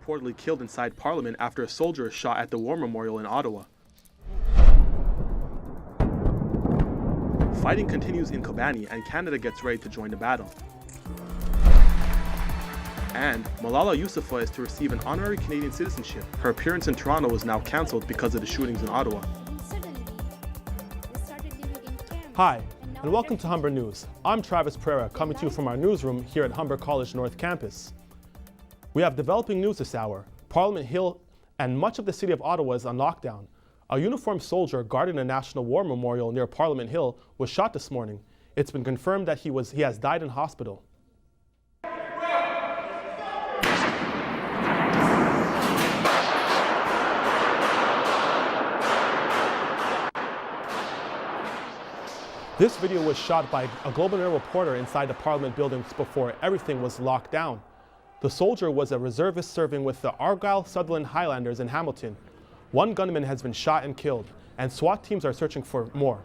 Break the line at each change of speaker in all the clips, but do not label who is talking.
reportedly killed inside Parliament after a soldier is shot at the War Memorial in Ottawa. Fighting continues in Kobani, and Canada gets ready to join the battle. And Malala Yousafzai is to receive an honorary Canadian citizenship. Her appearance in Toronto was now cancelled because of the shootings in Ottawa. Hi, and welcome to Humber News. I'm Travis Pereira, coming to you from our newsroom here at Humber College North Campus. We have developing news this hour. Parliament Hill and much of the city of Ottawa is on lockdown. A uniformed soldier guarding a National War Memorial near Parliament Hill was shot this morning. It's been confirmed that he has died in hospital. This video was shot by a Globe and Mail reporter inside the Parliament buildings before everything was locked down. The soldier was a reservist serving with the Argyll-Sutherland Highlanders in Hamilton. One gunman has been shot and killed, and SWAT teams are searching for more.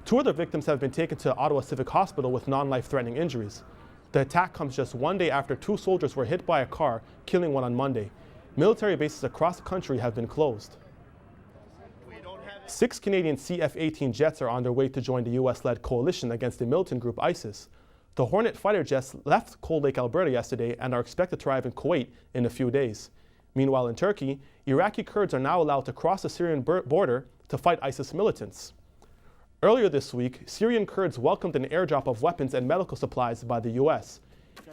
Two other victims have been taken to Ottawa Civic Hospital with non-life-threatening injuries. The attack comes just one day after two soldiers were hit by a car, killing one on Monday. Military bases across the country have been closed. 6 Canadian CF-18 jets are on their way to join the U.S.-led coalition against the militant group ISIS. The Hornet fighter jets left Cold Lake, Alberta yesterday and are expected to arrive in Kuwait in a few days. Meanwhile, in Turkey, Iraqi Kurds are now allowed to cross the Syrian border to fight ISIS militants. Earlier this week, Syrian Kurds welcomed an airdrop of weapons and medical supplies by the U.S.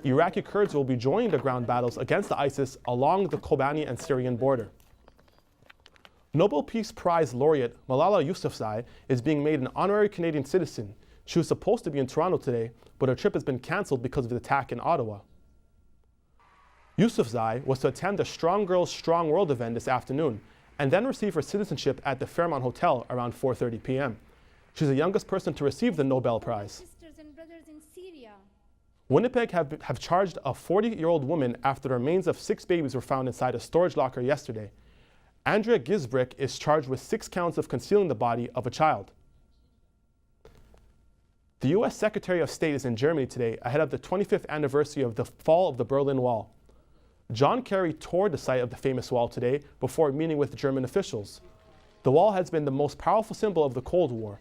Iraqi Kurds will be joining the ground battles against the ISIS along the Kobani and Syrian border. Nobel Peace Prize laureate Malala Yousafzai is being made an honorary Canadian citizen. She was supposed to be in Toronto today, but her trip has been cancelled because of the attack in Ottawa. Yousafzai was to attend the Strong Girls Strong World event this afternoon and then receive her citizenship at the Fairmont Hotel around 4:30 p.m. She's the youngest person to receive the Nobel Prize. Winnipeg have charged a 40-year-old woman after the remains of 6 babies were found inside a storage locker yesterday. Andrea Gisbrick is charged with 6 counts of concealing the body of a child. The U.S. Secretary of State is in Germany today ahead of the 25th anniversary of the fall of the Berlin Wall. John Kerry toured the site of the famous wall today before meeting with German officials. The wall has been the most powerful symbol of the Cold War.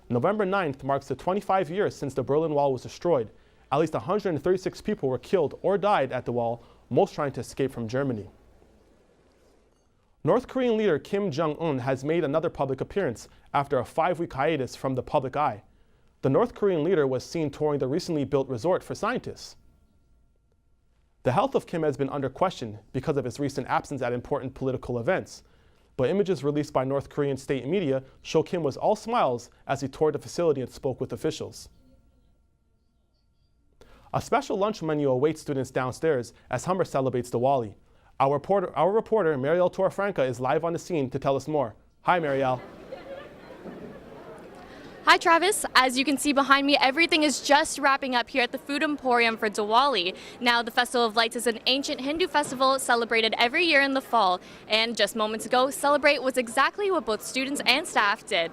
November 9th marks the 25 years since the Berlin Wall was destroyed. At least 136 people were killed or died at the wall, most trying to escape from Germany. North Korean leader Kim Jong-un has made another public appearance after a 5-week hiatus from the public eye. The North Korean leader was seen touring the recently built resort for scientists. The health of Kim has been under question because of his recent absence at important political events, but images released by North Korean state media show Kim was all smiles as he toured the facility and spoke with officials. A special lunch menu awaits students downstairs as Humber celebrates Diwali. Our reporter, Marielle Torrefranca, is live on the scene to tell us more. Hi, Marielle.
Hi, Travis. As you can see behind me, everything is just wrapping up here at the Food Emporium for Diwali. Now, the Festival of Lights is an ancient Hindu festival celebrated every year in the fall. And just moments ago, Celebrate was exactly what both students and staff did.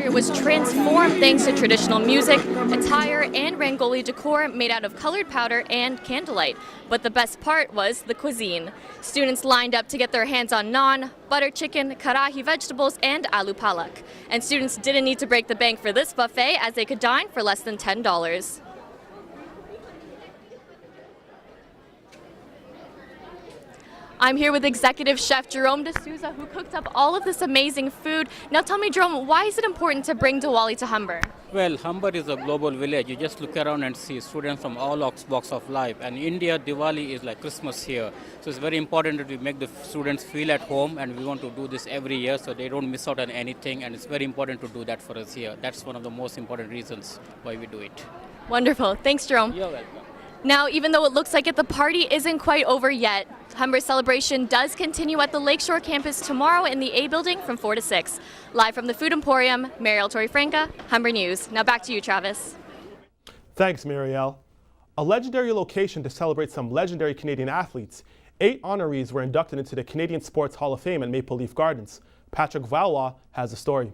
It was transformed thanks to traditional music, attire, and Rangoli decor made out of colored powder and candlelight. But the best part was the cuisine. Students lined up to get their hands on naan, butter chicken, karahi vegetables, and aloo palak. And students didn't need to break the bank for this buffet as they could dine for less than $10. I'm here with Executive Chef Jerome D'Souza, who cooked up all of this amazing food. Now tell me, Jerome, why is it important to bring Diwali to Humber?
Well, Humber is a global village. You just look around and see students from all walks of life. And in India, Diwali is like Christmas here. So it's very important that we make the students feel at home, and we want to do this every year so they don't miss out on anything. And it's very important to do that for us here. That's one of the most important reasons why we do it.
Wonderful. Thanks, Jerome.
You're welcome.
Now, even though it looks like the party isn't quite over yet, Humber's celebration does continue at the Lakeshore campus tomorrow in the A building from 4 to 6. Live from the Food Emporium, Marielle Torrefranca, Humber News. Now back to you, Travis.
Thanks, Marielle. A legendary location to celebrate some legendary Canadian athletes. 8 honorees were inducted into the Canadian Sports Hall of Fame at Maple Leaf Gardens. Patrick Valois has the story.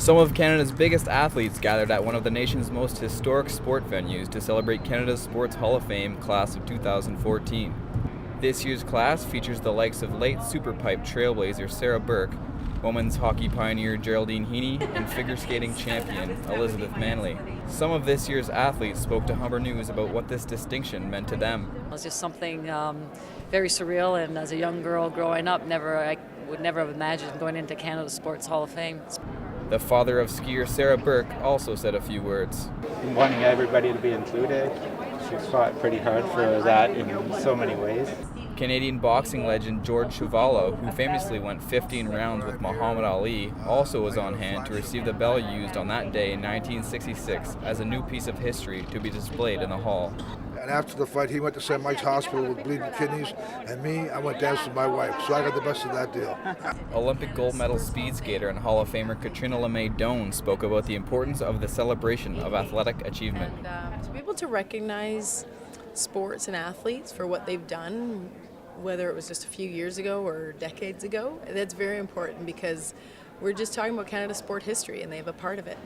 Some of Canada's biggest athletes gathered at one of the nation's most historic sport venues to celebrate Canada's Sports Hall of Fame class of 2014. This year's class features the likes of late superpipe trailblazer Sarah Burke, women's hockey pioneer Geraldine Heaney, and figure skating champion Elizabeth Manley. Some of this year's athletes spoke to Humber News about what this distinction meant to them.
It was just something very surreal, and as a young girl growing up, I would never have imagined going into Canada's Sports Hall of Fame.
The father of skier Sarah Burke also said a few words.
Wanting everybody to be included. She fought pretty hard for that in so many ways.
Canadian boxing legend George Chuvalo, who famously went 15 rounds with Muhammad Ali, also was on hand to receive the bell used on that day in 1966 as a new piece of history to be displayed in the hall.
And after the fight, he went to St. Mike's Hospital with bleeding kidneys, and me, I went dance with my wife, so I got the best of that deal.
Olympic gold medal speed skater and Hall of Famer Katrina LeMay Doan spoke about the importance of the celebration of athletic achievement.
And to be able to recognize sports and athletes for what they've done, whether it was just a few years ago or decades ago, that's very important because we're just talking about Canada's sport history and they have a part of it.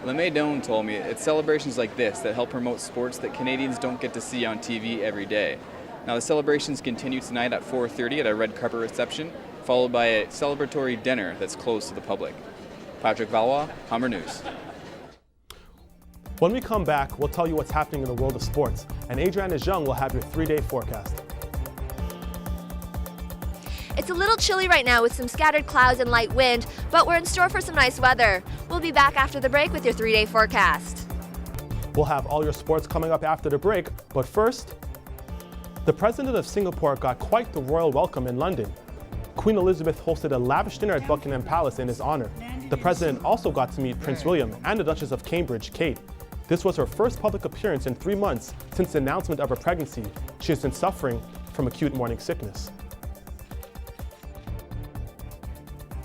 LeMay Doan told me it's celebrations like this that help promote sports that Canadians don't get to see on TV every day. Now the celebrations continue tonight at 4:30 at a red carpet reception, followed by a celebratory dinner that's closed to the public. Patrick Valois, Humber News.
When we come back, we'll tell you what's happening in the world of sports, and Adriana Jung will have your 3-day forecast.
It's a little chilly right now with some scattered clouds and light wind, but we're in store for some nice weather. We'll be back after the break with your 3-day forecast.
We'll have all your sports coming up after the break, but first, the President of Singapore got quite the royal welcome in London. Queen Elizabeth hosted a lavish dinner at Buckingham Palace in his honor. The President also got to meet Prince William and the Duchess of Cambridge, Kate. This was her first public appearance in 3 months since the announcement of her pregnancy. She has been suffering from acute morning sickness.